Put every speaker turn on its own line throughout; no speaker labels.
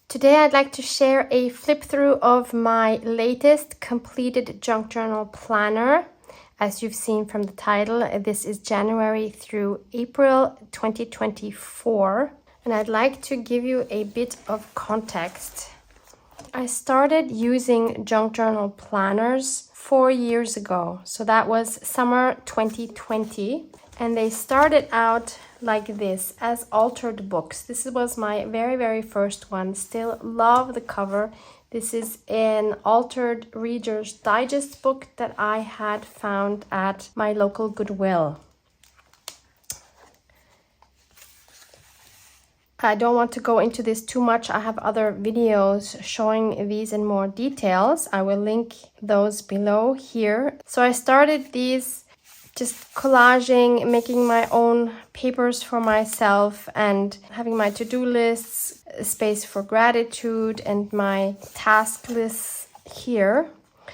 Today I'd like to share a flip through of my latest completed junk journal planner. As you've seen from the title, this is January through April 2024, and I'd like to give you a bit of context. I started using junk journal planners 4 years ago, so that was summer 2020, and they started out like this as altered books. This was my very first one. Still love the cover. This is an altered Reader's Digest book that I had found at my local Goodwill. I don't want to go into this too much. I have other videos showing these in more details. I will link those below here. So I started these just collaging, making my own papers for myself and having my to-do lists, space for gratitude, and my task lists here.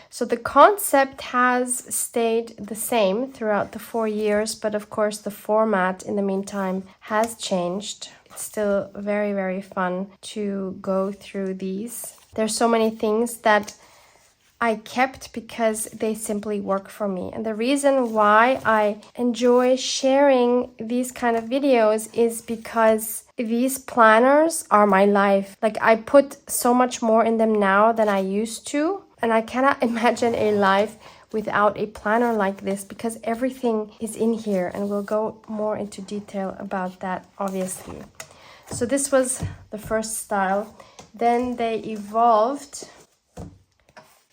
So the concept has stayed the same throughout the 4 years, but of course the format in the meantime has changed. It's still very fun to go through these. There's so many things that I kept because they simply work for me. And the reason why I enjoy sharing these kind of videos is because these planners are my life. Like, I put so much more in them now than I used to. And I cannot imagine a life without a planner like this because everything is in here. And we'll go more into detail about that, obviously. So this was the first style. Then they evolved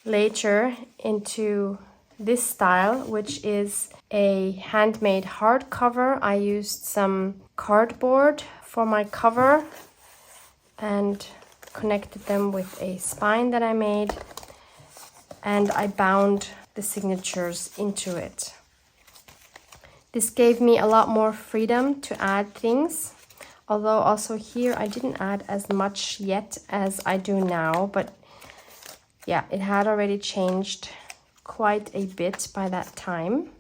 later into this style, which is a handmade hardcover. I used some cardboard for my cover and connected them with a spine that I made, and I bound the signatures into it. This gave me a lot more freedom to add things, although also here I didn't add as much yet as I do now, but yeah, it had already changed quite a bit by that time.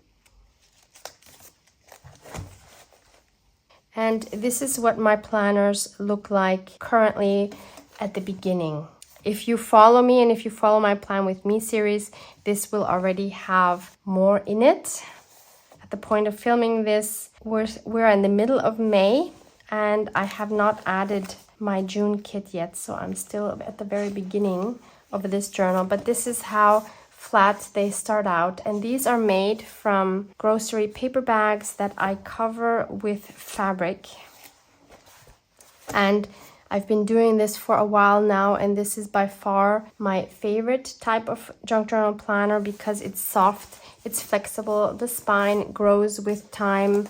And this is what my planners look like currently at the beginning. If you follow me and if you follow my Plan With Me series, this will already have more in it. At the point of filming this, we're in the middle of May, and I have not added my June kit yet, so I'm still at the very beginning of this journal. But this is how flat they start out, and these are made from grocery paper bags that I cover with fabric. And I've been doing this for a while now, and this is by far my favorite type of junk journal planner because it's soft, it's flexible, the spine grows with time.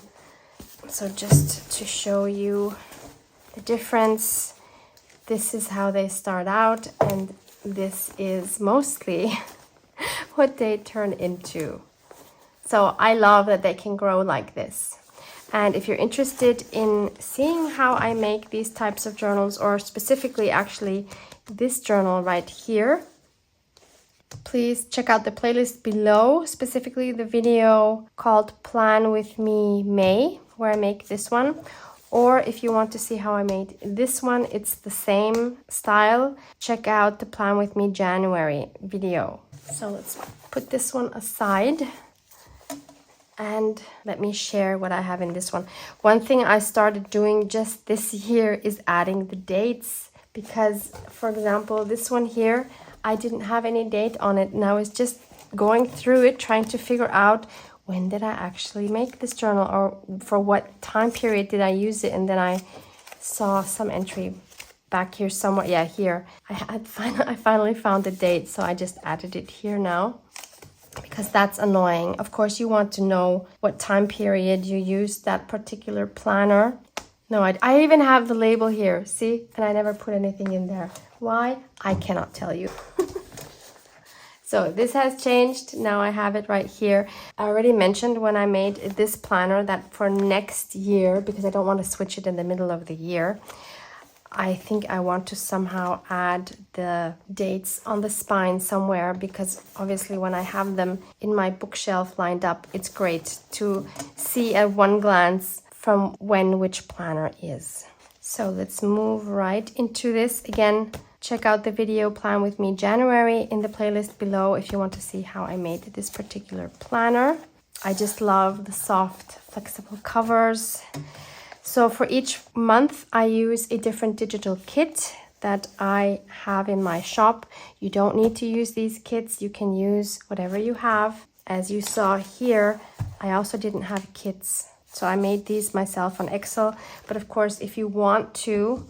So just to show you the difference, this is how they start out, and this is mostly what they turn into. So I love that they can grow like this. And if you're interested in seeing how I make these types of journals, or specifically actually this journal right here, please check out the playlist below, specifically the video called Plan With Me May, where I make this one. Or if you want to see how I made this one, it's the same style. Check out the Plan With Me January video. So let's put this one aside and let me share what I have in this one. One thing I started doing just this year is adding the dates, because, for example, this one here, I didn't have any date on it, and I was just going through it trying to figure out when did I actually make this journal, or for what time period did I use it. And then I saw some entry back here somewhere. Yeah, here. I finally found the date, so I just added it here now because that's annoying. Of course, you want to know what time period you used that particular planner. No, I even have the label here, see? And I never put anything in there. Why? I cannot tell you. So this has changed. Now I have it right here. I already mentioned when I made this planner that for next year, because I don't want to switch it in the middle of the year, I think I want to somehow add the dates on the spine somewhere, because obviously when I have them in my bookshelf lined up, it's great to see at one glance from when which planner is. So let's move right into this. Again, check out the video Plan With Me January in the playlist below if you want to see how I made this particular planner. I just love the soft, flexible covers. So for each month, I use a different digital kit that I have in my shop. You don't need to use these kits. You can use whatever you have. As you saw here, I also didn't have kits. So I made these myself on Excel. But of course, if you want to,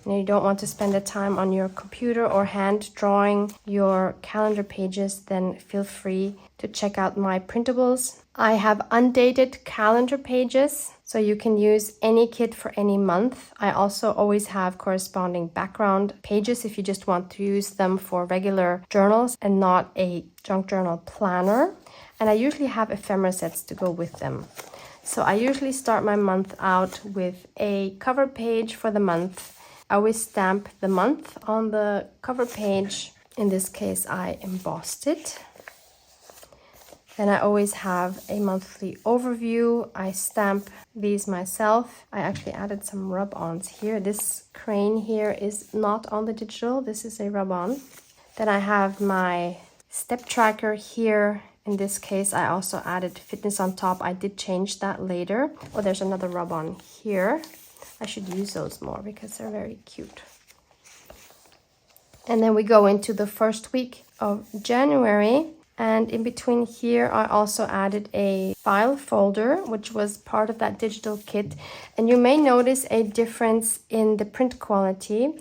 and you don't want to spend the time on your computer or hand drawing your calendar pages, then feel free to check out my printables. I have undated calendar pages, so you can use any kit for any month. I also always have corresponding background pages if you just want to use them for regular journals and not a junk journal planner. And I usually have ephemera sets to go with them. So I usually start my month out with a cover page for the month. I always stamp the month on the cover page. In this case, I embossed it. Then I always have a monthly overview. I stamp these myself. I actually added some rub-ons here. This crane here is not on the digital. This is a rub-on. Then I have my step tracker here. In this case, I also added fitness on top. I did change that later. Oh, there's another rub-on here. I should use those more because they're very cute. And then we go into the first week of January. And in between here, I also added a file folder, which was part of that digital kit. And you may notice a difference in the print quality.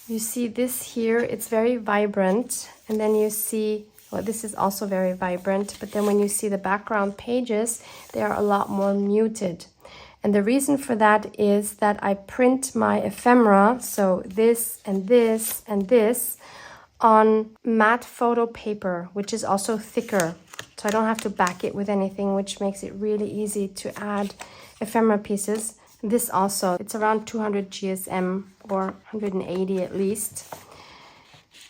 You see this here, it's very vibrant. And then you see, well, this is also very vibrant. But then when you see the background pages, they are a lot more muted. And the reason for that is that I print my ephemera, so this and this and this, on matte photo paper, which is also thicker. So I don't have to back it with anything, which makes it really easy to add ephemera pieces. This also, it's around 200 GSM or 180 at least.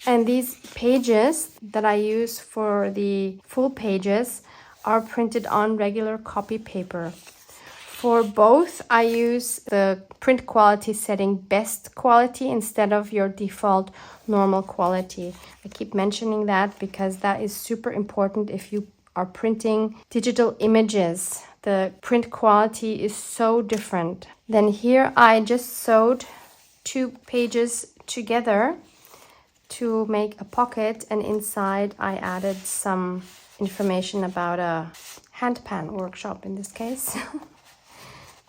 And these pages that I use for the full pages are printed on regular copy paper. For both, I use the print quality setting best quality instead of your default normal quality. I keep mentioning that because that is super important if you are printing digital images. The print quality is so different. Then here I just sewed 2 pages together to make a pocket, and inside I added some information about a handpan workshop in this case.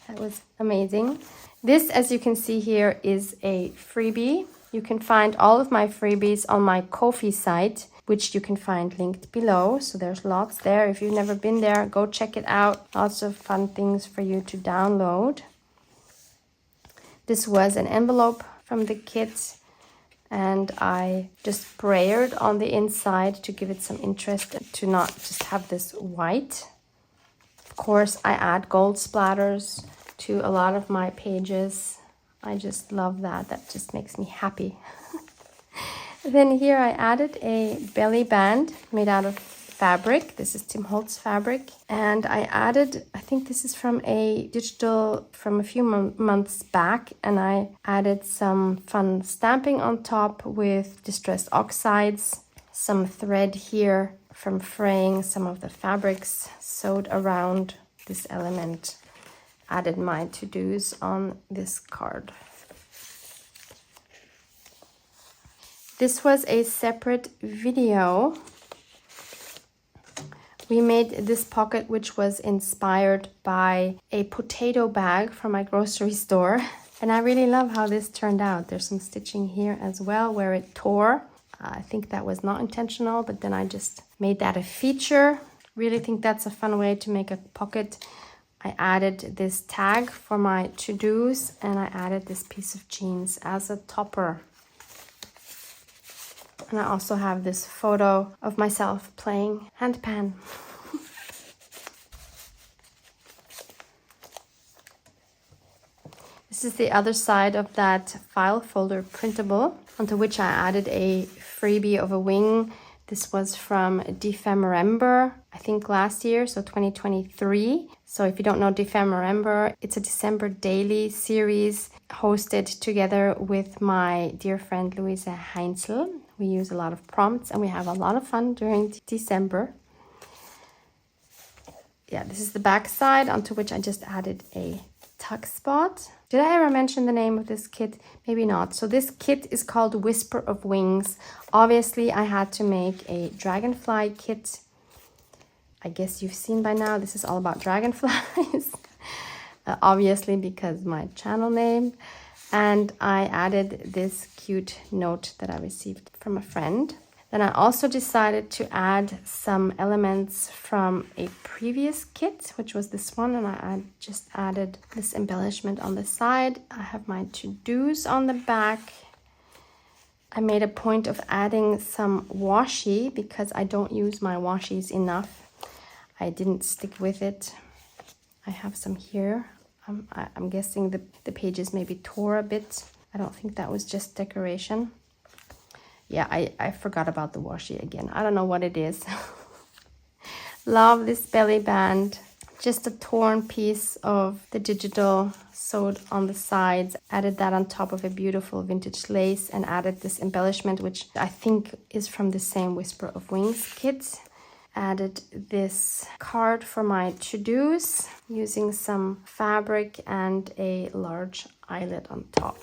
That was amazing. This, as you can see here, is a freebie. You can find all of my freebies on my Ko-fi site, which you can find linked below. So there's lots there. If you've never been there, go check it out. Lots of fun things for you to download. This was an envelope from the kit, and I just sprayered on the inside to give it some interest, to not just have this white. Of course, I add gold splatters to a lot of my pages. I just love that. That just makes me happy. Then here I added a belly band made out of fabric. This is Tim Holtz fabric. And I added, I think this is from a digital from a few months back. And I added some fun stamping on top with distressed oxides. Some thread here from fraying some of the fabrics sewed around this element. Added my to-dos on this card. This was a separate video. We made this pocket, which was inspired by a potato bag from my grocery store. And I really love how this turned out. There's some stitching here as well where it tore. I think that was not intentional, but then I just made that a feature. Really think that's a fun way to make a pocket. I added this tag for my to-dos, and I added this piece of jeans as a topper. And I also have this photo of myself playing handpan. This is the other side of that file folder printable, onto which I added a freebie of a wing. This was from Defemember, I think last year, so 2023. So if you don't know Defemember, it's a December daily series hosted together with my dear friend Luisa Heinzel. We use a lot of prompts and we have a lot of fun during December. Yeah, this is the back side onto which I just added a tuck spot. Did I ever mention the name of this kit? Maybe not. So this kit is called Whisper of Wings. Obviously, I had to make a dragonfly kit. I guess you've seen by now, this is all about dragonflies. Obviously, because my channel name. And I added this cute note that I received from a friend. Then I also decided to add some elements from a previous kit, which was this one, and I just added this embellishment on the side. I have my to-dos on the back. I made a point of adding some washi because I don't use my washis enough. I didn't stick with it. I have some here. I'm guessing the pages maybe tore a bit. I don't think that was just decoration. Yeah, I forgot about the washi again. I don't know what it is. Love this belly band. Just a torn piece of the digital sewed on the sides. Added that on top of a beautiful vintage lace and added this embellishment, which I think is from the same Whisper of Wings kit. Added this card for my to-dos using some fabric and a large eyelet on top.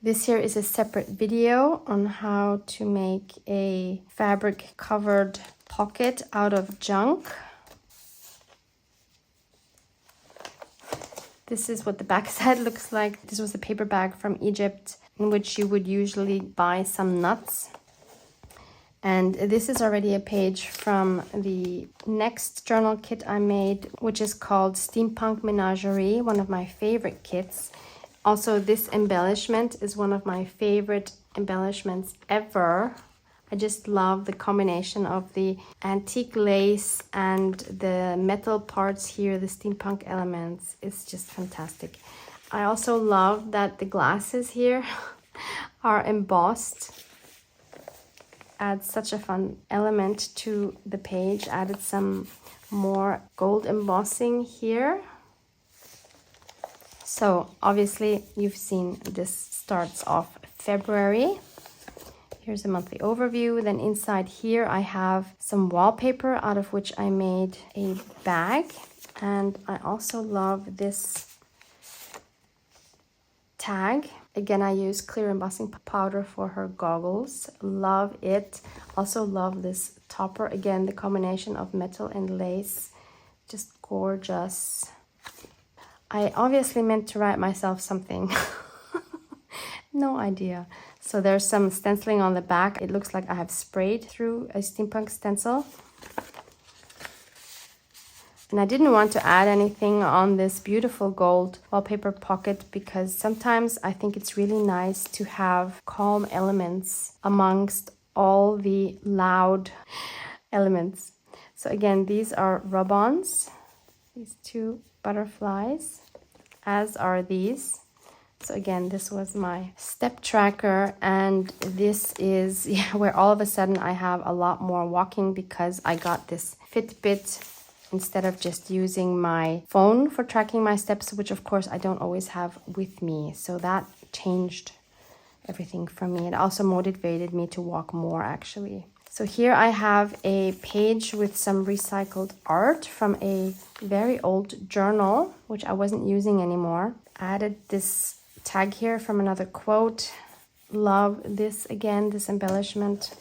This here is a separate video on how to make a fabric covered pocket out of junk. This is what the back side looks like. This was a paper bag from Egypt in which you would usually buy some nuts. And this is already a page from the next journal kit I made, which is called Steampunk Menagerie, one of my favorite kits. Also, this embellishment is one of my favorite embellishments ever. I just love the combination of the antique lace and the metal parts here, the steampunk elements. It's just fantastic. I also love that the glasses here are embossed. Adds such a fun element to the page. Added some more gold embossing here. So obviously you've seen this starts off February. Here's a monthly overview. Then inside here I have some wallpaper out of which I made a bag. And I also love this tag. Again, I use clear embossing powder for her goggles. Love it. Also love this topper. Again, the combination of metal and lace. Just gorgeous. I obviously meant to write myself something. No idea. So there's some stenciling on the back. It looks like I have sprayed through a steampunk stencil. And I didn't want to add anything on this beautiful gold wallpaper pocket because sometimes I think it's really nice to have calm elements amongst all the loud elements. So again, these are rub-ons, these two butterflies, as are these. So again, this was my step tracker, and this is where all of a sudden I have a lot more walking because I got this Fitbit instead of just using my phone for tracking my steps, which of course I don't always have with me. So that changed everything for me. It also motivated me to walk more actually. So here I have a page with some recycled art from a very old journal, which I wasn't using anymore. Added this tag here from another quote. Love this again, this embellishment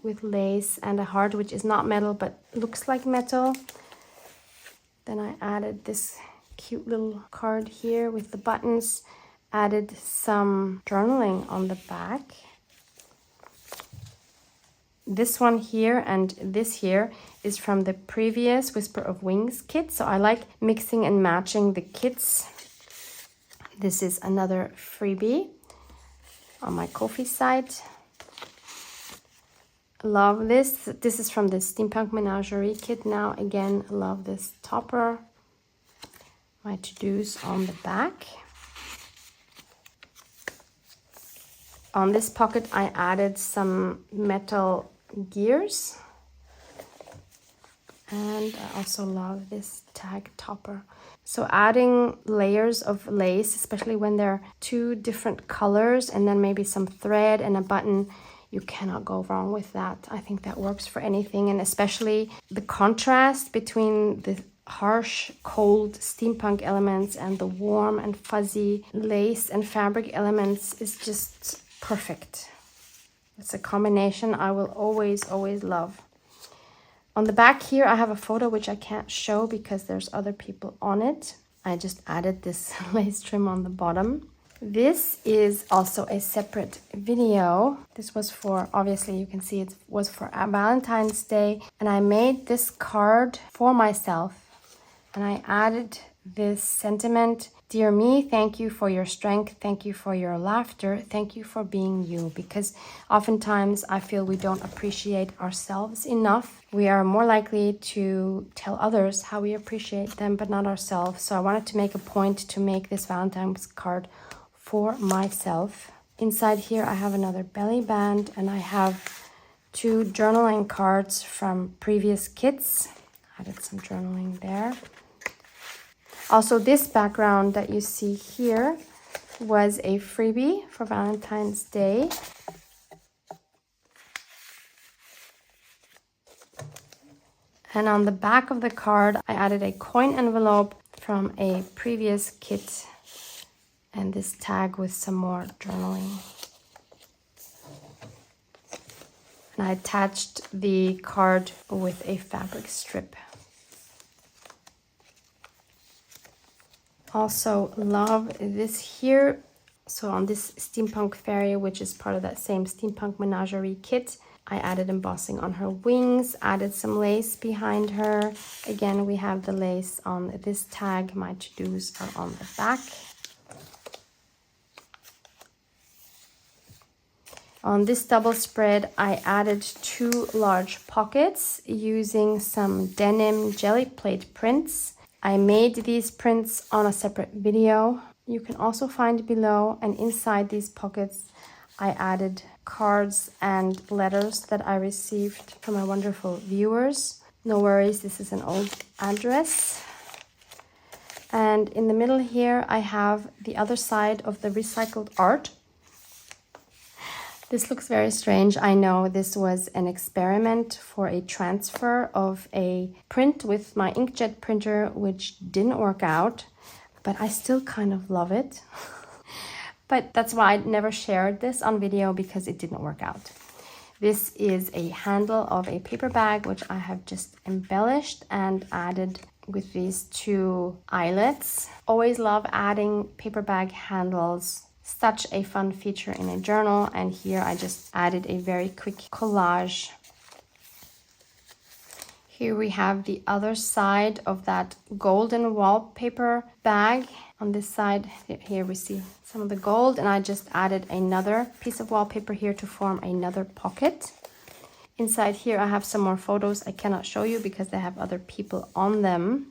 with lace and a heart, which is not metal, but looks like metal. Then I added this cute little card here with the buttons. Added some journaling on the back. This one here and this here is from the previous Whisper of Wings kit. So I like mixing and matching the kits. This is another freebie on my Ko-fi site. Love this. This is from the Steampunk Menagerie kit. Now again, love this topper. My to-dos on the back. On this pocket I added some metal gears. And I also love this tag topper. So adding layers of lace, especially when they're two different colors and then maybe some thread and a button, you cannot go wrong with that. I think that works for anything, and especially the contrast between the harsh, cold steampunk elements and the warm and fuzzy lace and fabric elements is just perfect. It's a combination I will always, always love. On the back here, I have a photo which I can't show because there's other people on it. I just added this lace trim on the bottom. This is also a separate video. This was for, obviously you can see it was for Valentine's Day. And I made this card for myself. And I added this sentiment: "Dear me, thank you for your strength. Thank you for your laughter. Thank you for being you." Because oftentimes I feel we don't appreciate ourselves enough. We are more likely to tell others how we appreciate them, but not ourselves. So I wanted to make a point to make this Valentine's card for myself. Inside here I have another belly band, and I have 2 journaling cards from previous kits. Added some journaling there. Also, this background that you see here was a freebie for Valentine's Day. And on the back of the card, I added a coin envelope from a previous kit and this tag with some more journaling. And I attached the card with a fabric strip. Also love this here. So on this steampunk fairy, which is part of that same steampunk menagerie kit, I added embossing on her wings, added some lace behind her. Again, we have the lace on this tag. My to-dos are on the back. On this double spread, I added 2 large pockets using some denim jelly plate prints. I made these prints on a separate video. You can also find below, and inside these pockets I added cards and letters that I received from my wonderful viewers. No worries, this is an old address. And in the middle here I have the other side of the recycled art. This looks very strange. I know this was an experiment for a transfer of a print with my inkjet printer, which didn't work out, but I still kind of love it. But that's why I never shared this on video, because it didn't work out. This is a handle of a paper bag, which I have just embellished and added with these 2 eyelets. Always love adding paper bag handles. Such a fun feature in a journal, and here I just added a very quick collage. Here we have the other side of that golden wallpaper bag. On this side here we see some of the gold, and I just added another piece of wallpaper here to form another pocket. Inside here I have some more photos I cannot show you because they have other people on them.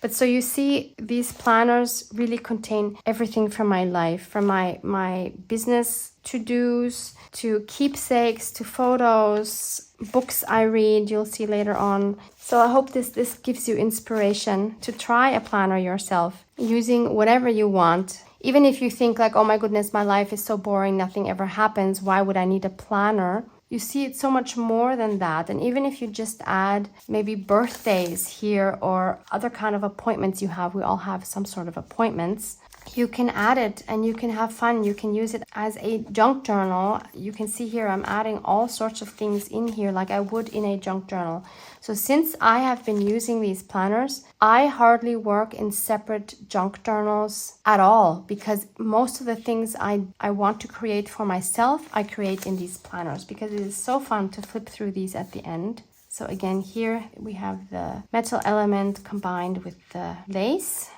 But so you see, these planners really contain everything from my life, from my business to-dos, to keepsakes, to photos, books I read, you'll see later on. So I hope this gives you inspiration to try a planner yourself, using whatever you want. Even if you think like, oh my goodness, my life is so boring, nothing ever happens, why would I need a planner? You see, it's so much more than that. And even if you just add maybe birthdays here or other kind of appointments you have, we all have some sort of appointments, you can add it and you can have fun. You can use it as a junk journal. You can see here I'm adding all sorts of things in here like I would in a junk journal. So since I have been using these planners, I hardly work in separate junk journals at all, because most of the things I want to create for myself, I create in these planners because it is so fun to flip through these at the end. So again, here we have the metal element combined with the lace.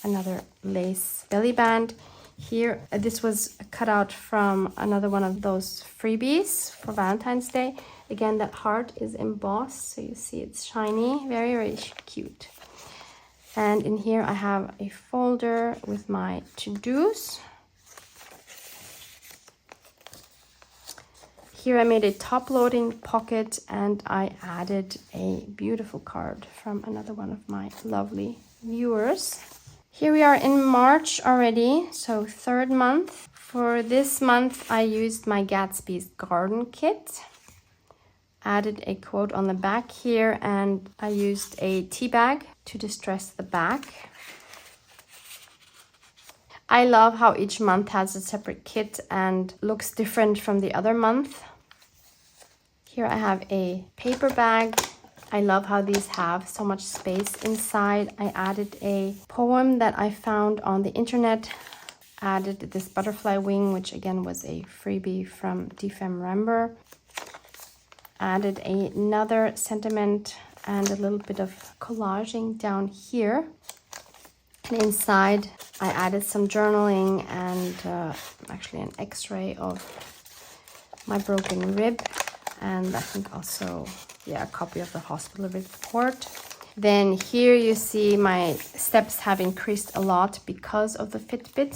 Another lace belly band. Here, this was cut out from another one of those freebies for Valentine's Day. Again, that heart is embossed, so you see it's shiny, very, very cute. And in here I have a folder with my to-dos. Here I made a top-loading pocket and I added a beautiful card from another one of my lovely viewers. Here we are in March already, so 3rd month. For this month I used my Gatsby's Garden Kit. Added a quote on the back here, and I used a tea bag to distress the back. I love how each month has a separate kit and looks different from the other month. Here I have a paper bag. I love how these have so much space inside. I added a poem that I found on the internet. Added this butterfly wing, which again was a freebie from DFemRember. Added another sentiment and a little bit of collaging down here. And inside I added some journaling and actually an x-ray of my broken rib. And I think also, yeah, a copy of the hospital report. Then here you see my steps have increased a lot because of the Fitbit.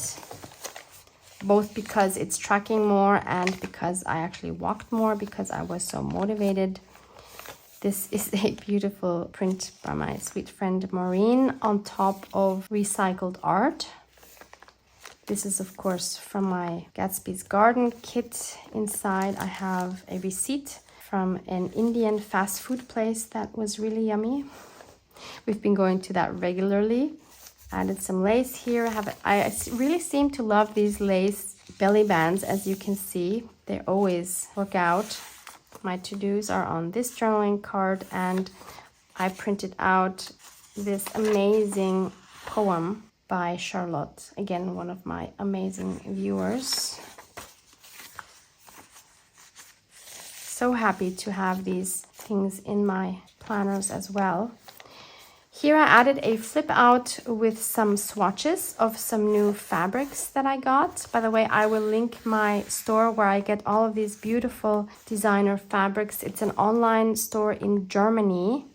Both because it's tracking more and because I actually walked more because I was so motivated. This is a beautiful print by my sweet friend Maureen on top of recycled art. This is of course from my Gatsby's Garden Kit. Inside I have a receipt from an Indian fast food place that was really yummy. We've been going to that regularly. Added some lace here. I really seem to love these lace belly bands, as you can see. They always work out. My to-dos are on this journaling card, and I printed out this amazing poem by Charlotte. Again, one of my amazing viewers. So happy to have these things in my planners as well. Here I added a flip out with some swatches of some new fabrics that I got. By the way, I will link my store where I get all of these beautiful designer fabrics. It's an online store in Germany.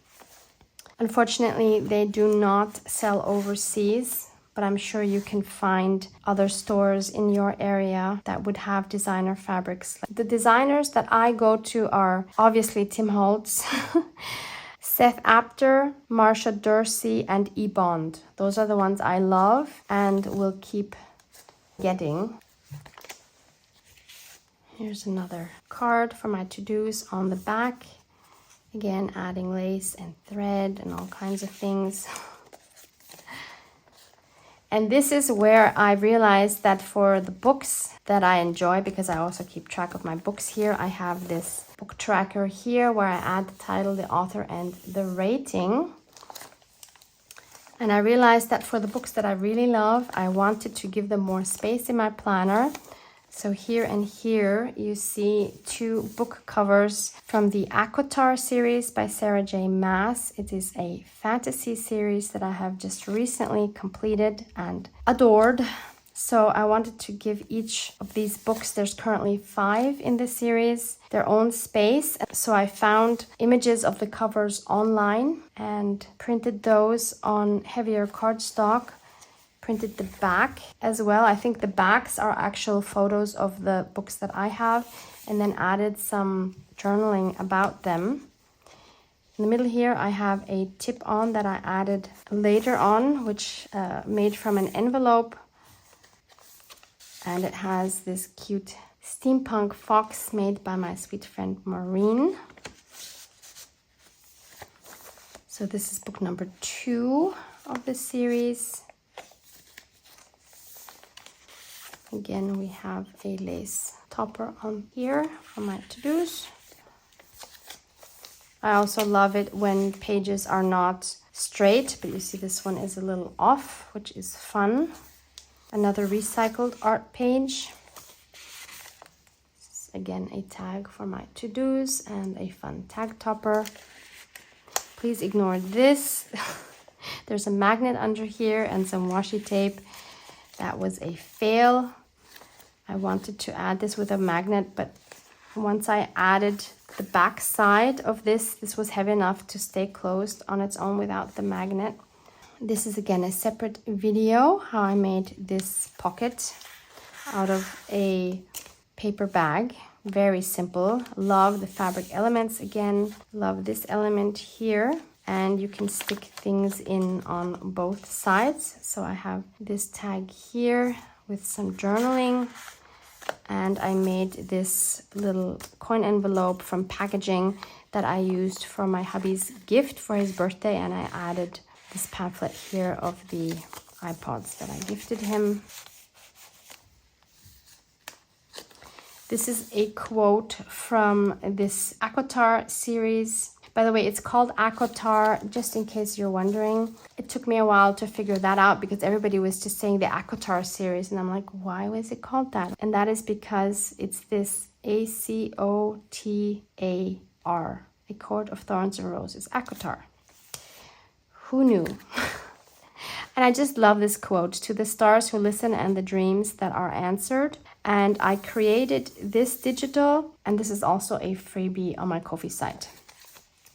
Unfortunately, they do not sell overseas, but I'm sure you can find other stores in your area that would have designer fabrics. The designers that I go to are obviously Tim Holtz, Seth Apter, Marsha Dursey, and eBond. Those are the ones I love and will keep getting. Here's another card for my to-dos on the back. Again, adding lace and thread and all kinds of things. And this is where I realized that for the books that I enjoy, because I also keep track of my books here, I have this book tracker here where I add the title, the author, and the rating. And I realized that for the books that I really love, I wanted to give them more space in my planner. So here and here you see 2 book covers from the ACOTAR series by Sarah J. Maas. It is a fantasy series that I have just recently completed and adored. So I wanted to give each of these books, there's currently 5 in the series, their own space. So I found images of the covers online and printed those on heavier cardstock. Printed the back as well. I think the backs are actual photos of the books that I have, and then added some journaling about them. In the middle here I have a tip-on that I added later on, which made from an envelope, and it has this cute steampunk fox made by my sweet friend Maureen. So this is book number 2 of the series. Again, we have a lace topper on here for my to-dos. I also love it when pages are not straight, but you see this one is a little off, which is fun. Another recycled art page. This is again a tag for my to-dos and a fun tag topper. Please ignore this. There's a magnet under here and some washi tape. That was a fail. I wanted to add this with a magnet, but once I added the back side of this was heavy enough to stay closed on its own without the magnet. This is again a separate video, how I made this pocket out of a paper bag. Very simple. Love the fabric elements again. Love this element here. And you can stick things in on both sides. So I have this tag here with some journaling. And I made this little coin envelope from packaging that I used for my hubby's gift for his birthday. And I added this pamphlet here of the iPods that I gifted him. This is a quote from this ACOTAR series. By the way, it's called ACOTAR, just in case you're wondering. It took me a while to figure that out because everybody was just saying the ACOTAR series. And I'm like, why was it called that? And that is because it's this ACOTAR, A Court of Thorns and Roses, ACOTAR. Who knew? And I just love this quote, to the stars who listen and the dreams that are answered. And I created this digital, and this is also a freebie on my Ko-fi site.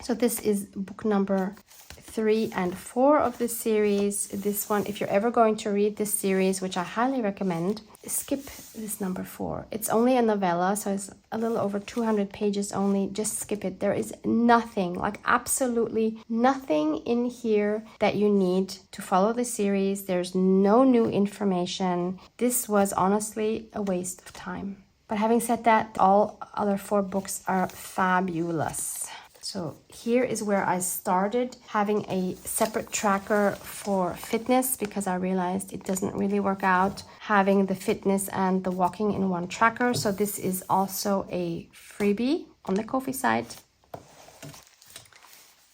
So this is book number 3 and 4 of this series. This one, if you're ever going to read this series, which I highly recommend, skip this number 4. It's only a novella, so it's a little over 200 pages only. Just skip it. There is nothing, like absolutely nothing in here that you need to follow the series. There's no new information. This was honestly a waste of time. But having said that, all other 4 books are fabulous. So here is where I started having a separate tracker for fitness because I realized it doesn't really work out having the fitness and the walking in one tracker. So this is also a freebie on the Ko-fi site.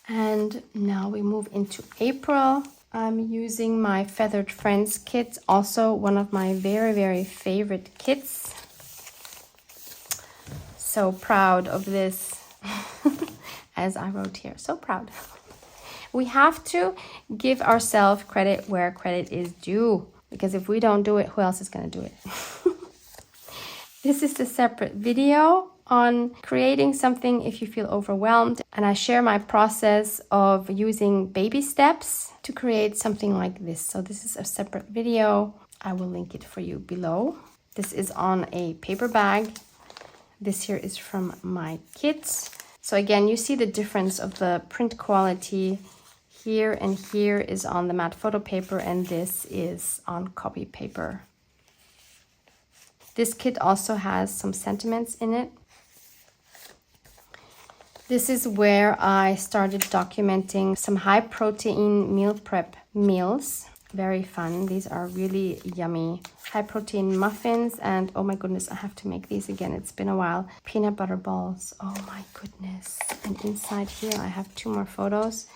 And now we move into April. I'm using my Feathered Friends kit, also one of my very, very favorite kits. So proud of this. As I wrote here, so proud. We have to give ourselves credit where credit is due, because if we don't do it, who else is going to do it? This is a separate video on creating something if you feel overwhelmed, and I share my process of using baby steps to create something like this. So this is a separate video. I will link it for you below. This is on a paper bag. This here is from my kit. So again, you see the difference of the print quality here, and here is on the matte photo paper, and this is on copy paper. This kit also has some sentiments in it. This is where I started documenting some high protein meal prep meals. Very fun. These are really yummy high protein muffins, and oh my goodness, I have to make these again. It's been a while. Peanut butter balls. Oh my goodness. And inside here I have 2 more photos.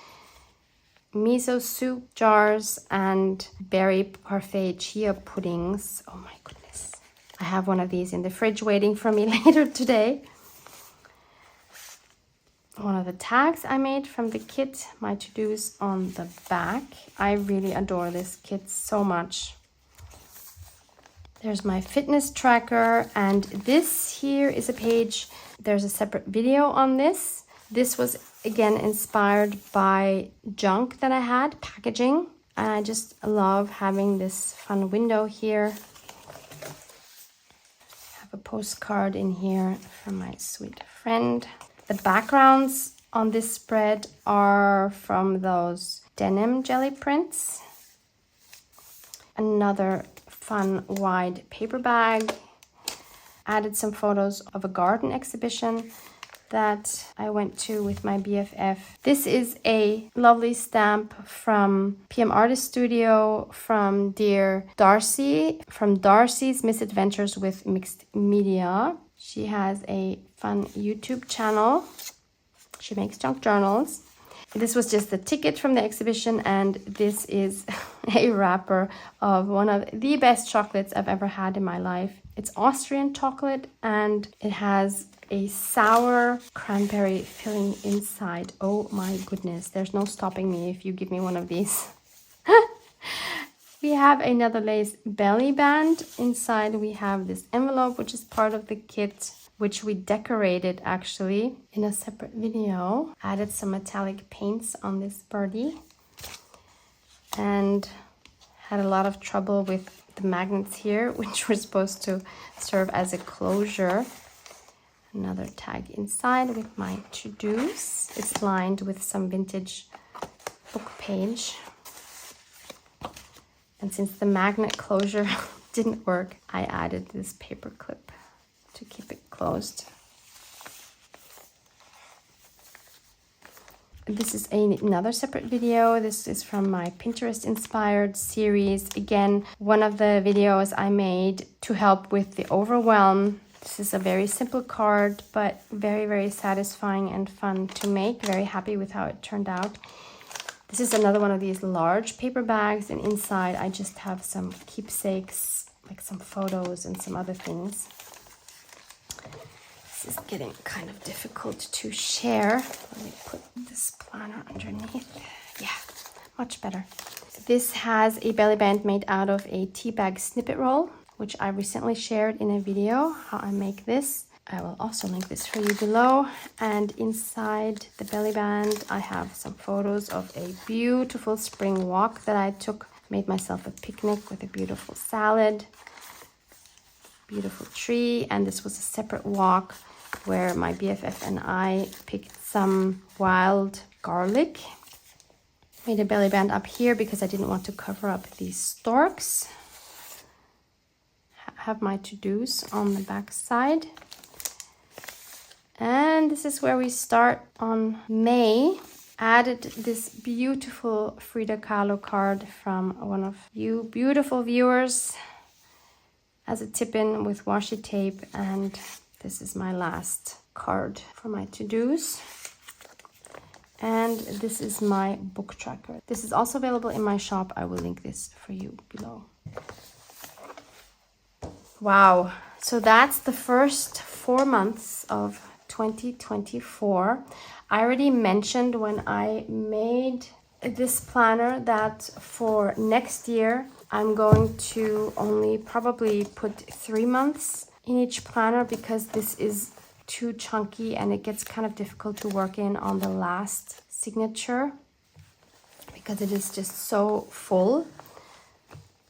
Miso soup jars and berry parfait chia puddings. Oh my goodness. I have one of these in the fridge waiting for me later today. One of the tags I made from the kit, my to-dos on the back. I really adore this kit so much. There's my fitness tracker, and this here is a page. There's a separate video on this. This was again inspired by junk that I had, packaging. And I just love having this fun window here. I have a postcard in here from my sweet friend. The backgrounds on this spread are from those denim jelly prints. Another fun wide paper bag. Added some photos of a garden exhibition that I went to with my BFF. This is a lovely stamp from PM Artist Studio from dear Darcy, from Darcy's Misadventures with Mixed Media. She has a fun YouTube channel. She makes junk journals. This was just the ticket from the exhibition, and this is a wrapper of one of the best chocolates I've ever had in my life. It's Austrian chocolate, and it has a sour cranberry filling inside. Oh my goodness, there's no stopping me if you give me one of these. We have another lace belly band. Inside we have this envelope, which is part of the kit, which we decorated actually in a separate video. Added some metallic paints on this birdie and had a lot of trouble with the magnets here, which were supposed to serve as a closure. Another tag inside with my to-dos. It's lined with some vintage book page. And since the magnet closure didn't work, I added this paper clip to keep it closed. This is another separate video. This is from my Pinterest inspired series. Again, one of the videos I made to help with the overwhelm. This is a very simple card, but very, very satisfying and fun to make. Very happy with how it turned out. This is another one of these large paper bags, and inside I just have some keepsakes, like some photos and some other things. This is getting kind of difficult to share. Let me put this planner underneath. Yeah, much better. This has a belly band made out of a tea bag snippet roll, which I recently shared in a video how I make this. I will also link this for you below. And inside the belly band, I have some photos of a beautiful spring walk that I took. Made myself a picnic with a beautiful salad, beautiful tree, and this was a separate walk where my BFF and I picked some wild garlic. Made a belly band up here because I didn't want to cover up these storks. Have my to-dos on the back side. And this is where we start on May. Added this beautiful Frida Kahlo card from one of you beautiful viewers as a tip-in with washi tape, and this is my last card for my to-dos. And this is my book tracker. This is also available in my shop. I will link this for you below. Wow, so that's the first 4 months of 2024. I already mentioned when I made this planner that for next year I'm going to only probably put 3 months in each planner because this is too chunky and it gets kind of difficult to work in on the last signature because it is just so full.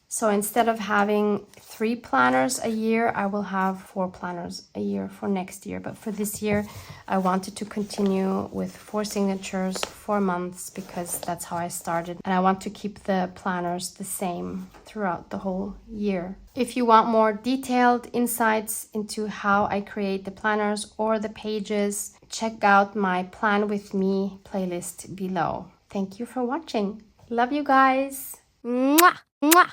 So instead of having 3 planners a year, I will have 4 planners a year for next year. But for this year, I wanted to continue with 4 signatures, 4 months, because that's how I started. And I want to keep the planners the same throughout the whole year. If you want more detailed insights into how I create the planners or the pages, check out my Plan With Me playlist below. Thank you for watching. Love you guys. Mwah! Mwah!